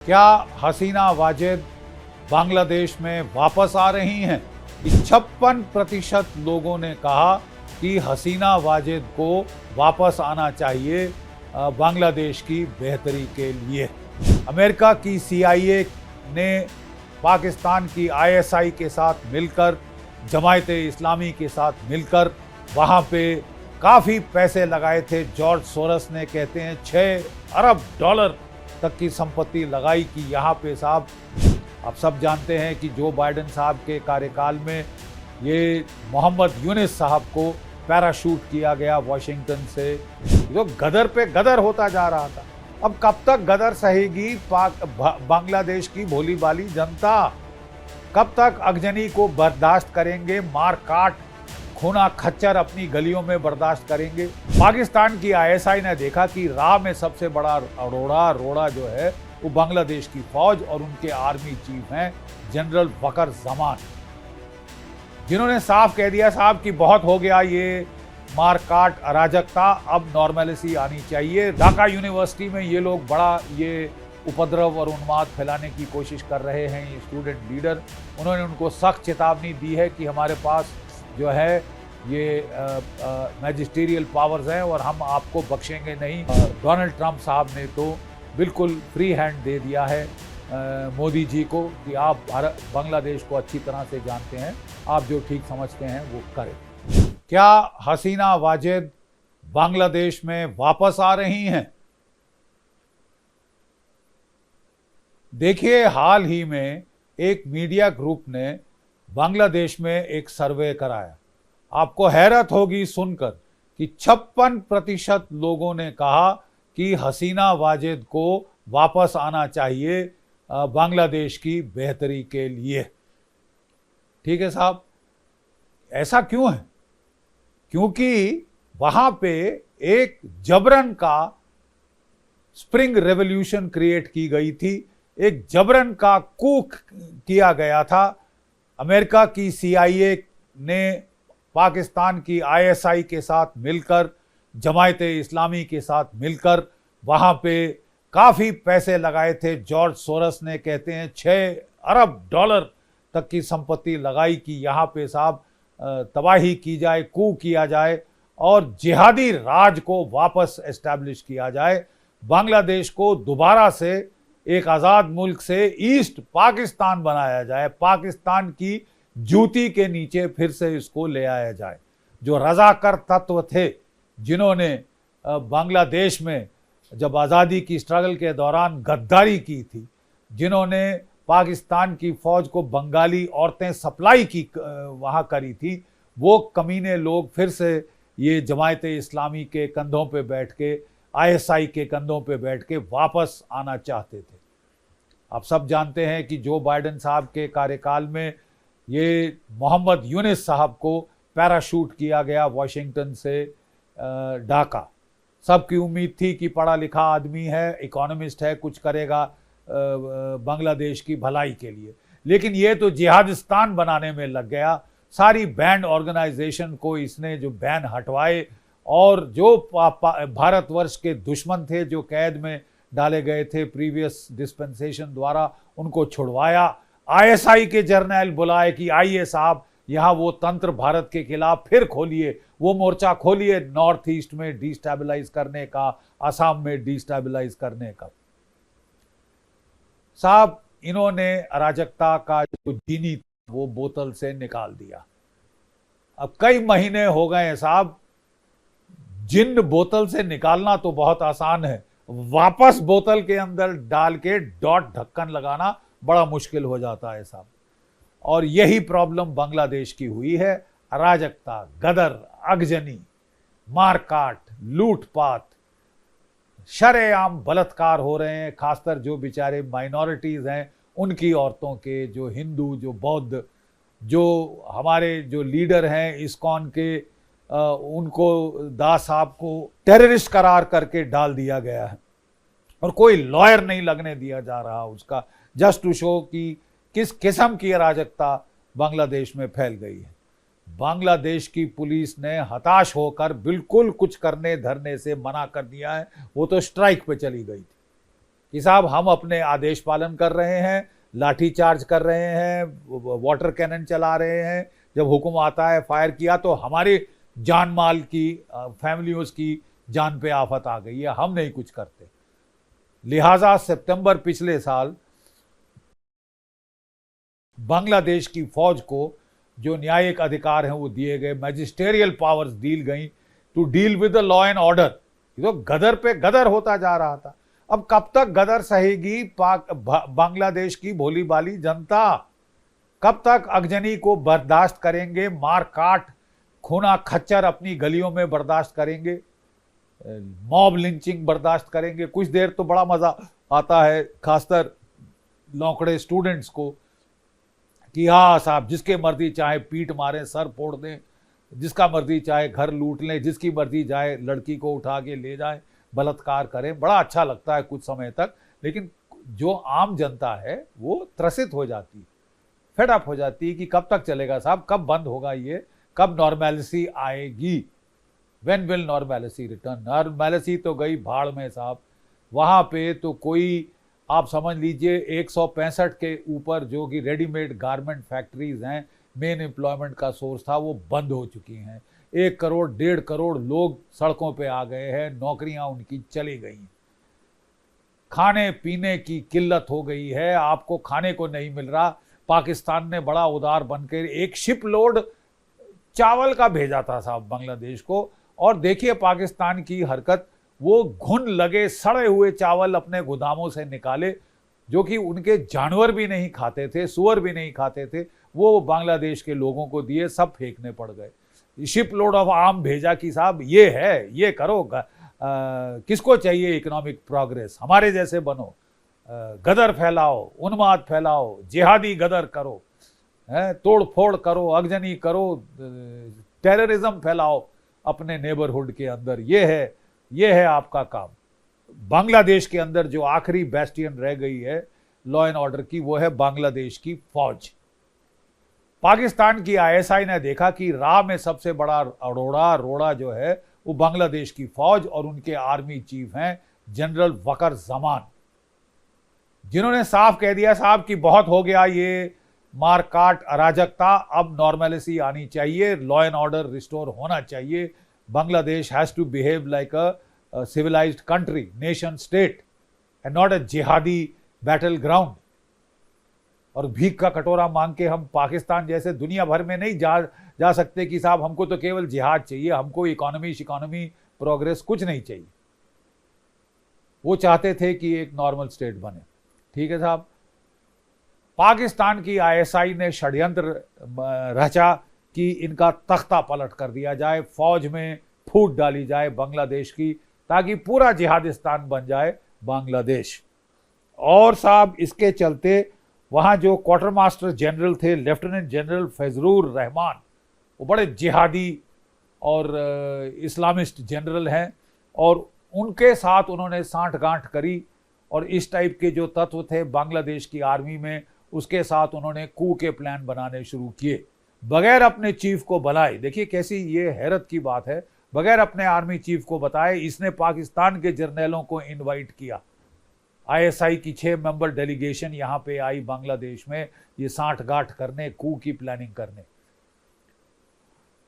क्या हसीना वाजिद बांग्लादेश में वापस आ रही हैं? 56% लोगों ने कहा कि हसीना वाजिद को वापस आना चाहिए बांग्लादेश की बेहतरी के लिए। अमेरिका की CIA ने पाकिस्तान की ISI के साथ मिलकर, जमायत इस्लामी के साथ मिलकर वहाँ पे काफ़ी पैसे लगाए थे। जॉर्ज सोरस ने कहते हैं 6 अरब डॉलर तक की संपत्ति लगाई कि यहाँ पे साहब, आप सब जानते हैं कि जो बाइडेन साहब के कार्यकाल में ये मोहम्मद यूनिस साहब को पैराशूट किया गया वाशिंगटन से, जो गदर पे गदर होता जा रहा था। अब कब तक गदर सहेगी बांग्लादेश की भोली भाली जनता? कब तक अगजनी को बर्दाश्त करेंगे? मार काट, खूना खच्चर अपनी गलियों में बर्दाश्त करेंगे? पाकिस्तान की ISI ने देखा कि राह में सबसे बड़ा रोड़ा जो है वो बांग्लादेश की फौज और उनके आर्मी चीफ हैं जनरल वकर जमान, जिन्होंने साफ कह दिया साहब कि बहुत हो गया ये मारकाट अराजकता, अब नॉर्मलिटी आनी चाहिए। ढाका यूनिवर्सिटी में ये लोग बड़ा ये उपद्रव और उन्माद फैलाने की कोशिश कर रहे हैं, ये स्टूडेंट लीडर। उन्होंने उनको सख्त चेतावनी दी है कि हमारे पास जो है ये मैजिस्टेरियल पावर्स हैं और हम आपको बख्शेंगे नहीं। डोनाल्ड ट्रंप साहब ने तो बिल्कुल फ्री हैंड दे दिया है मोदी जी को कि आप बांग्लादेश को अच्छी तरह से जानते हैं, आप जो ठीक समझते हैं वो करें। क्या हसीना वाजिद बांग्लादेश में वापस आ रही हैं? देखिए, हाल ही में एक मीडिया ग्रुप ने बांग्लादेश में एक सर्वे कराया। आपको हैरत होगी सुनकर कि 56% लोगों ने कहा कि हसीना वाजिद को वापस आना चाहिए बांग्लादेश की बेहतरी के लिए। ठीक है साहब, ऐसा क्यों है? क्योंकि वहां पे एक जबरन का स्प्रिंग रेवोल्यूशन क्रिएट की गई थी, एक जबरन का कूक किया गया था। अमेरिका की CIA ने पाकिस्तान की ISI के साथ मिलकर, जमायत इस्लामी के साथ मिलकर वहाँ पे काफ़ी पैसे लगाए थे। जॉर्ज सोरस ने कहते हैं 6 अरब डॉलर तक की संपत्ति लगाई कि यहाँ पे साहब तबाही की जाए, कू किया जाए और जिहादी राज को वापस एस्टैब्लिश किया जाए। बांग्लादेश को दोबारा से एक आज़ाद मुल्क से ईस्ट पाकिस्तान बनाया जाए, पाकिस्तान की जूती के नीचे फिर से इसको ले आया जाए। जो रजाकर तत्व थे, जिन्होंने बांग्लादेश में जब आज़ादी की स्ट्रगल के दौरान गद्दारी की थी, जिन्होंने पाकिस्तान की फौज को बंगाली औरतें सप्लाई की वहाँ करी थी, वो कमीने लोग फिर से ये जमायत इस्लामी के कंधों पे बैठ के, ISI के कंधों पे बैठ के वापस आना चाहते थे। आप सब जानते हैं कि जो बाइडेन साहब के कार्यकाल में ये मोहम्मद यूनिस साहब को पैराशूट किया गया वाशिंगटन से ढाका। सबकी उम्मीद थी कि पढ़ा लिखा आदमी है, इकोनॉमिस्ट है, कुछ करेगा बांग्लादेश की भलाई के लिए। लेकिन ये तो जिहादिस्तान बनाने में लग गया। सारी बैंड ऑर्गेनाइजेशन को इसने जो बैन हटवाए और जो भारतवर्ष के दुश्मन थे, जो कैद में डाले गए थे प्रीवियस डिस्पेंसेशन द्वारा, उनको छुड़वाया। ISI के जर्नैल बुलाए कि आइए साहब, यहाँ वो तंत्र भारत के खिलाफ फिर खोलिए, वो मोर्चा खोलिए नॉर्थ ईस्ट में डिस्टेबलाइज करने का, असम में डिस्टेबलाइज करने का। साहब, इन्होंने अराजकता का जो चीनी वो बोतल से निकाल दिया। अब कई महीने हो गए हैं साहब, जिन बोतल से निकालना तो बहुत आसान है, वापस बोतल के अंदर डाल के डॉट ढक्कन लगाना बड़ा मुश्किल हो जाता है साहब। और यही प्रॉब्लम बांग्लादेश की हुई है। अराजकता, गदर, अगजनी, मारकाट, लूटपाट, शरेआम बलात्कार हो रहे हैं, खासकर जो बेचारे माइनॉरिटीज हैं उनकी औरतों के, जो हिंदू, जो बौद्ध, जो हमारे जो लीडर हैं इस्कॉन के, उनको दास साहब को टेररिस्ट करार करके डाल दिया गया है और कोई लॉयर नहीं लगने दिया जा रहा उसका, जस्ट टू शो कि किस किस्म की अराजकता बांग्लादेश में फैल गई है। बांग्लादेश की पुलिस ने हताश होकर बिल्कुल कुछ करने धरने से मना कर दिया है, वो तो स्ट्राइक पे चली गई थी। कि साहब हम अपने आदेश पालन कर रहे हैं, लाठी चार्ज कर रहे हैं, वाटर कैनन चला रहे हैं, जब हुक्म आता है फायर किया तो हमारे जान माल की, फैमिलियों की जान पे आफत आ गई है, हम नहीं कुछ करते। लिहाजा सितंबर पिछले साल बांग्लादेश की फौज को जो न्यायिक अधिकार हैं वो दिए गए, मैजिस्टेरियल पावर्स दी गई to deal with the law and order. तो गदर पे गदर होता जा रहा था। अब कब तक गदर सहेगी बांग्लादेश की भोली भाली जनता? कब तक अगजनी को बर्दाश्त करेंगे? मार काट, खूना खच्चर अपनी गलियों में बर्दाश्त करेंगे? मॉब लिंचिंग बर्दाश्त करेंगे? कुछ देर तो बड़ा मजा आता है, खासकर लौकड़े स्टूडेंट्स को, कि हाँ साहब जिसके मर्जी चाहे पीट मारें, सर फोड़ दें, जिसका मर्जी चाहे घर लूट लें, जिसकी मर्जी चाहे लड़की को उठा के ले जाए, बलात्कार करें। बड़ा अच्छा लगता है कुछ समय तक, लेकिन जो आम जनता है वो त्रसित हो जाती है, फेड अप हो जाती है कि कब तक चलेगा साहब, कब बंद होगा ये, कब नॉर्मेलिटी आएगी? When will normality return? Normality तो गई भाड़ में साहब। वहाँ पे तो कोई, आप समझ लीजिए 165 के ऊपर जो कि रेडीमेड गारमेंट फैक्ट्रीज हैं, मेन एम्प्लॉयमेंट का सोर्स था, वो बंद हो चुकी हैं। 1 करोड़ 1.5 करोड़ लोग सड़कों पे आ गए हैं, नौकरियां उनकी चली गई। खाने पीने की किल्लत हो गई है, आपको खाने को नहीं मिल रहा। पाकिस्तान ने बड़ा उदार बनकर एक शिप लोड चावल का भेजा था साहब बांग्लादेश को, और देखिए पाकिस्तान की हरकत, वो घुन लगे सड़े हुए चावल अपने गोदामों से निकाले, जो कि उनके जानवर भी नहीं खाते थे, सुअर भी नहीं खाते थे, वो बांग्लादेश के लोगों को दिए, सब फेंकने पड़ गए। शिप लोड ऑफ आम भेजा कि साहब ये है, ये करो। किसको चाहिए इकोनॉमिक प्रोग्रेस? हमारे जैसे बनो, गदर फैलाओ, उन्माद फैलाओ, जिहादी गदर करो, तोड़ फोड़ करो, अगजनी करो, टेररिज्म फैलाओ अपने नेबरहुड के अंदर। ये है आपका काम। बांग्लादेश के अंदर जो आखिरी बेस्टियन रह गई है लॉ एंड ऑर्डर की, वो है बांग्लादेश की फौज। पाकिस्तान की आईएसआई ने देखा कि राह में सबसे बड़ा रोड़ा जो है वो बांग्लादेश की फौज और उनके आर्मी चीफ हैं जनरल वकर जमान, जिन्होंने साफ कह दिया साहब कि बहुत हो गया ये मारकाट अराजकता, अब नॉर्मेलिटी आनी चाहिए, लॉ एंड ऑर्डर रिस्टोर होना चाहिए। Bangladesh has to behave like a civilised country, nation state, and not a जिहादी बैटल ग्राउंड। और भीख का कटोरा मांग के हम पाकिस्तान जैसे दुनिया भर में नहीं जा सकते कि साहब हमको तो केवल जिहाद चाहिए, हमको इकोनॉमी प्रोग्रेस कुछ नहीं चाहिए। वो चाहते थे कि एक नॉर्मल स्टेट बने। ठीक है साहब, पाकिस्तान की आईएसआई ने षड्यंत्र रचा कि इनका तख्ता पलट कर दिया जाए, फौज में फूट डाली जाए बांग्लादेश की, ताकि पूरा जिहादिस्तान बन जाए बांग्लादेश। और साहब इसके चलते वहाँ जो क्वार्टर मास्टर जनरल थे लेफ्टिनेंट जनरल फजलुर रहमान, वो बड़े जिहादी और इस्लामिस्ट जनरल हैं, और उनके साथ उन्होंने सांठ-गांठ करी, और इस टाइप के जो तत्व थे बांग्लादेश की आर्मी में, उसके साथ उन्होंने कू के प्लान बनाने शुरू किए बगैर अपने चीफ को बुलाए। देखिए कैसी ये हैरत की बात है, बगैर अपने आर्मी चीफ को बताए इसने पाकिस्तान के जर्नलों को इनवाइट किया। आईएसआई की 6 मेंबर डेलीगेशन यहाँ पे आई बांग्लादेश में ये सांठ-गांठ करने, कू की प्लानिंग करने।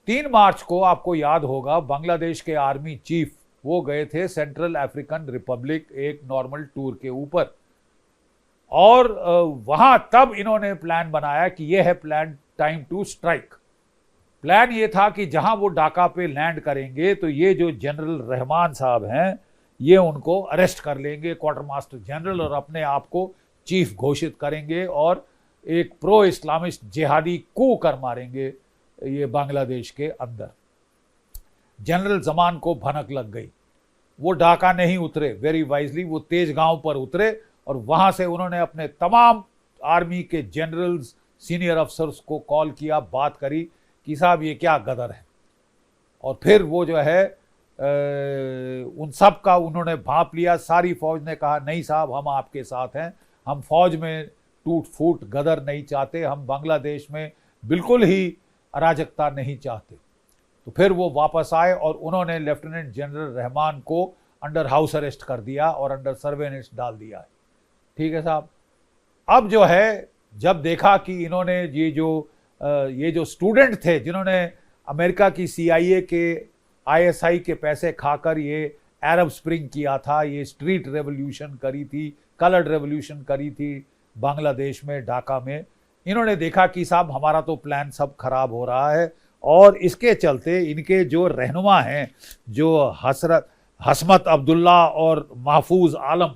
3 मार्च को आपको याद होगा बांग्लादेश के आर्मी चीफ वो गए थे सेंट्रल अफ्रीकन रिपब्लिक एक नॉर्मल टूर के ऊपर, और वहां तब इन्होंने प्लान बनाया कि ये है plan time to strike. Plan ये था कि जहां वो ढाका पे लैंड करेंगे तो ये जो जनरल रहमान साहब हैं ये उनको अरेस्ट कर लेंगे क्वार्टर मास्टर जनरल, और अपने आप को चीफ घोषित करेंगे और एक प्रो इस्लामिस्ट जिहादी कू कर मारेंगे ये बांग्लादेश के अंदर। जनरल जमान को भनक लग गई, वो ढाका नहीं उतरे, वेरी वाइजली वो तेजगांव पर उतरे, और वहां से उन्होंने अपने तमाम आर्मी के जनरल्स, सीनियर अफसर्स को कॉल किया, बात करी कि साहब ये क्या गदर है। और फिर वो जो है उन सब का उन्होंने भांप लिया। सारी फौज ने कहा नहीं साहब हम आपके साथ हैं, हम फौज में टूट फूट गदर नहीं चाहते, हम बांग्लादेश में बिल्कुल ही अराजकता नहीं चाहते। तो फिर वो वापस आए और उन्होंने लेफ्टिनेंट जनरल रहमान को अंडर हाउस अरेस्ट कर दिया और अंडर सर्वेलेंस डाल दिया है। ठीक है साहब। अब जो है, जब देखा कि इन्होंने ये जो स्टूडेंट थे जिन्होंने अमेरिका की CIA के ISI के पैसे खाकर ये अरब स्प्रिंग किया था, ये स्ट्रीट रेवोल्यूशन करी थी, कलर्ड रेवोल्यूशन करी थी बांग्लादेश में, ढाका में, इन्होंने देखा कि साहब हमारा तो प्लान सब खराब हो रहा है, और इसके चलते इनके जो रहनुमा हैं, जो हसमत अब्दुल्ला और महफूज आलम,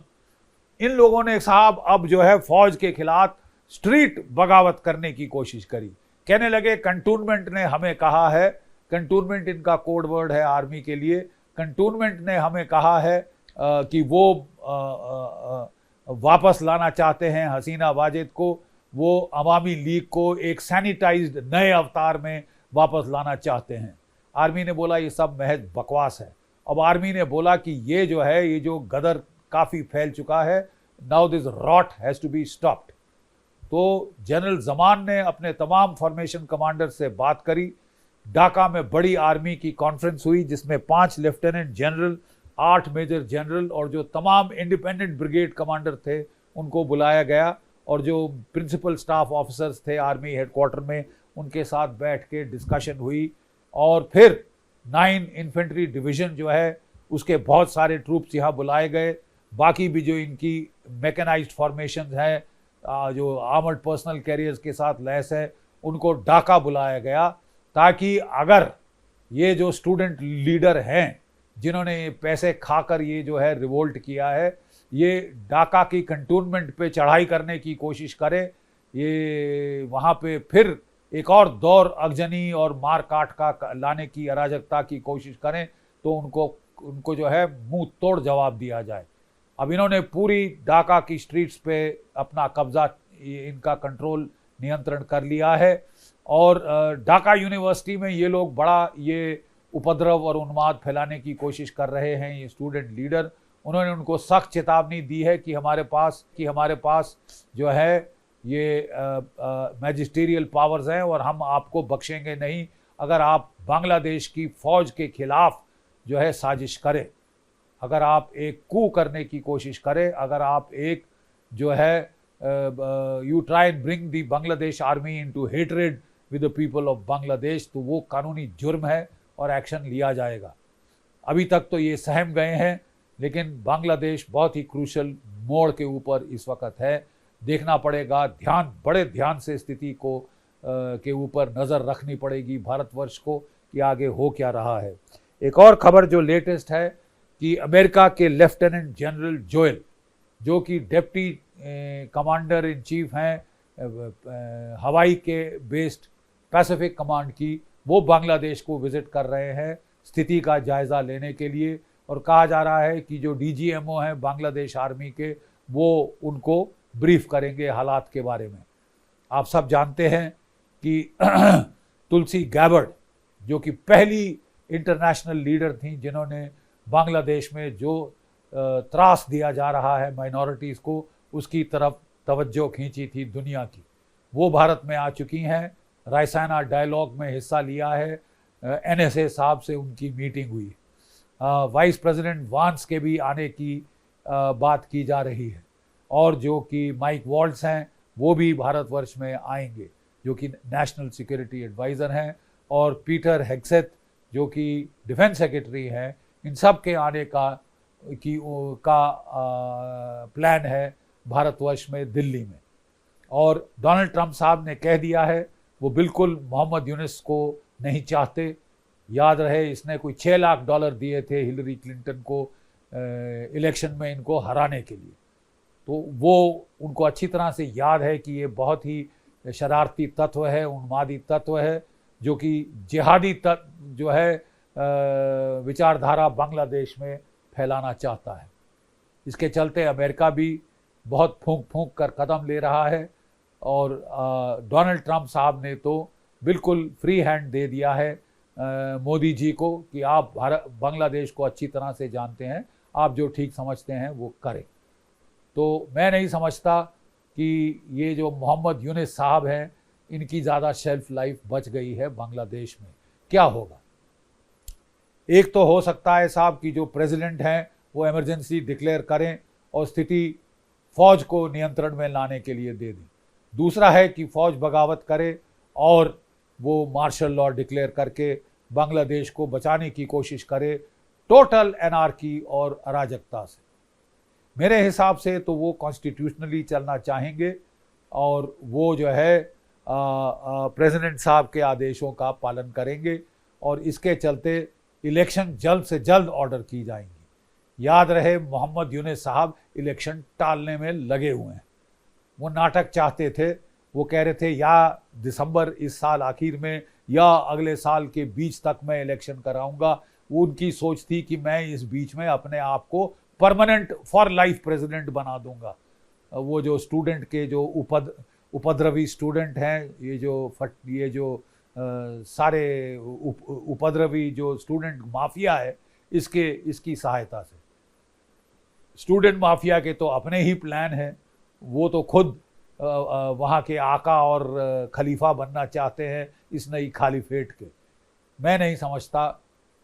इन लोगों ने साहब अब जो है फौज के खिलाफ स्ट्रीट बगावत करने की कोशिश करी। कहने लगे कंटोनमेंट ने हमें कहा है, कंटोनमेंट इनका कोड वर्ड है आर्मी के लिए, कंटोनमेंट ने हमें कहा है कि वो वापस लाना चाहते हैं हसीना वाजिद को, वो अवामी लीग को एक सैनिटाइज्ड नए अवतार में वापस लाना चाहते हैं। आर्मी ने बोला ये सब महज बकवास है। अब आर्मी ने बोला कि ये जो है, ये जो गदर काफ़ी फैल चुका है, now this rot has to be stopped. तो जनरल जमान ने अपने तमाम फॉर्मेशन कमांडर से बात करी। ढाका में बड़ी आर्मी की कॉन्फ्रेंस हुई जिसमें 5 लेफ्टिनेंट जनरल, 8 मेजर जनरल और जो तमाम इंडिपेंडेंट ब्रिगेड कमांडर थे उनको बुलाया गया, और जो प्रिंसिपल स्टाफ ऑफिसर्स थे आर्मी हेडक्वार्टर में उनके साथ बैठ के डिस्कशन हुई। और फिर 9 इन्फेंट्री डिवीज़न जो है उसके बहुत सारे ट्रूप्स यहाँ बुलाए गए। बाकी भी जो इनकी मैकेनाइज्ड फॉर्मेशन है, जो आर्मर्ड पर्सनल कैरियर्स के साथ लैस है, उनको ढाका बुलाया गया, ताकि अगर ये जो स्टूडेंट लीडर हैं जिन्होंने पैसे खाकर ये जो है रिवोल्ट किया है, ये ढाका की कंटोनमेंट पे चढ़ाई करने की कोशिश करे, ये वहाँ पे फिर एक और दौर अगजनी और मार काट का लाने की, अराजकता की कोशिश करें, तो उनको जो है मुंह तोड़ जवाब दिया जाए। अब इन्होंने पूरी ढाका की स्ट्रीट्स पे अपना कब्जा, इनका कंट्रोल, नियंत्रण कर लिया है। और ढाका यूनिवर्सिटी में ये लोग बड़ा ये उपद्रव और उन्माद फैलाने की कोशिश कर रहे हैं, ये स्टूडेंट लीडर। उन्होंने उनको सख्त चेतावनी दी है कि हमारे पास जो है ये मैजिस्टेरियल पावर्स हैं और हम आपको बख्शेंगे नहीं अगर आप बांग्लादेश की फ़ौज के खिलाफ जो है साजिश करें, अगर आप एक कू करने की कोशिश करें, अगर आप एक जो है you try and bring the Bangladesh army into hatred with the people of Bangladesh, तो वो कानूनी जुर्म है और एक्शन लिया जाएगा। अभी तक तो ये सहम गए हैं, लेकिन बांग्लादेश बहुत ही क्रूशल मोड़ के ऊपर इस वक्त है। देखना पड़ेगा, बड़े ध्यान से स्थिति को के ऊपर नज़र रखनी पड़ेगी भारतवर्ष को कि आगे हो क्या रहा है। एक और खबर जो लेटेस्ट है कि अमेरिका के लेफ्टिनेंट जनरल जोएल, जो कि डिप्टी कमांडर इन चीफ हैं हवाई के बेस्ड पैसिफिक कमांड की, वो बांग्लादेश को विज़िट कर रहे हैं स्थिति का जायज़ा लेने के लिए। और कहा जा रहा है कि जो DGMO हैं बांग्लादेश आर्मी के, वो उनको ब्रीफ करेंगे हालात के बारे में। आप सब जानते हैं कि तुलसी गैबर्ड, जो कि पहली इंटरनेशनल लीडर थी जिन्होंने बांग्लादेश में जो त्रास दिया जा रहा है माइनॉरिटीज़ को, उसकी तरफ तवज्जो खींची थी दुनिया की, वो भारत में आ चुकी हैं। रायसाना डायलॉग में हिस्सा लिया है, NSA साहब से उनकी मीटिंग हुई, वाइस प्रेसिडेंट वांस के भी आने की बात की जा रही है, और जो कि माइक वॉल्ट्स हैं वो भी भारतवर्ष में आएंगे, जो कि नेशनल सिक्योरिटी एडवाइज़र हैं, और पीटर हेग्सेथ जो कि डिफेंस सेक्रेटरी हैं। इन सब के आने का प्लान है भारतवर्ष में, दिल्ली में। और डोनाल्ड ट्रंप साहब ने कह दिया है वो बिल्कुल मोहम्मद यूनुस को नहीं चाहते। याद रहे, इसने कोई $6 लाख दिए थे हिलरी क्लिंटन को इलेक्शन में इनको हराने के लिए, तो वो उनको अच्छी तरह से याद है कि ये बहुत ही शरारती तत्व है, उन्मादी तत्व है, जो कि जिहादी तत्व जो है विचारधारा बांग्लादेश में फैलाना चाहता है। इसके चलते अमेरिका भी बहुत फूंक कर कदम ले रहा है, और डोनाल्ड ट्रंप साहब ने तो बिल्कुल फ्री हैंड दे दिया है मोदी जी को कि आप बांग्लादेश को अच्छी तरह से जानते हैं, आप जो ठीक समझते हैं वो करें। तो मैं नहीं समझता कि ये जो मोहम्मद यूनुस साहब हैं, इनकी ज़्यादा शेल्फ लाइफ बच गई है बांग्लादेश में। क्या होगा? एक तो हो सकता है साहब कि जो प्रेसिडेंट हैं वो इमरजेंसी डिक्लेयर करें और स्थिति फौज को नियंत्रण में लाने के लिए दे दी। दूसरा है कि फौज बगावत करे और वो मार्शल लॉ डिक्लेयर करके बांग्लादेश को बचाने की कोशिश करे टोटल एनार्की और अराजकता से। मेरे हिसाब से तो वो कॉन्स्टिट्यूशनली चलना चाहेंगे और वो जो है प्रेसिडेंट साहब के आदेशों का पालन करेंगे और इसके चलते इलेक्शन जल्द से जल्द ऑर्डर की जाएंगी। याद रहे मोहम्मद यूनुस साहब इलेक्शन टालने में लगे हुए हैं। वो नाटक चाहते थे, वो कह रहे थे या दिसंबर इस साल आखिर में या अगले साल के बीच तक मैं इलेक्शन कराऊंगा। वो उनकी सोच थी कि मैं इस बीच में अपने आप को परमानेंट फॉर लाइफ प्रेसिडेंट बना दूंगा। वो जो स्टूडेंट के जो उपद्रवी स्टूडेंट हैं, ये जो सारे उपद्रवी जो स्टूडेंट माफिया है, इसकी सहायता से। स्टूडेंट माफिया के तो अपने ही प्लान हैं, वो तो खुद वहाँ के आका और खलीफा बनना चाहते हैं इस नई खालीफेट के। मैं नहीं समझता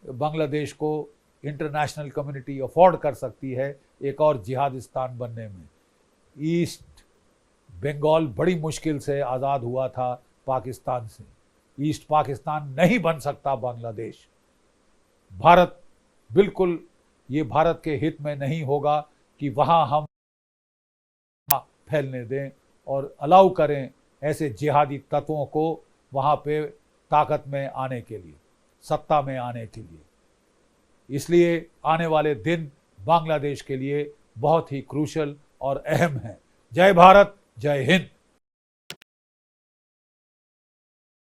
बांग्लादेश को इंटरनेशनल कम्युनिटी अफोर्ड कर सकती है एक और जिहादिस्तान बनने में। ईस्ट बंगाल बड़ी मुश्किल से आज़ाद हुआ था पाकिस्तान से। ईस्ट पाकिस्तान नहीं बन सकता बांग्लादेश। भारत बिल्कुल, ये भारत के हित में नहीं होगा कि वहाँ हम फैलने दें और अलाउ करें ऐसे जिहादी तत्वों को वहाँ पे ताकत में आने के लिए, सत्ता में आने के लिए। इसलिए आने वाले दिन बांग्लादेश के लिए बहुत ही क्रूशल और अहम है। जय भारत, जय हिंद।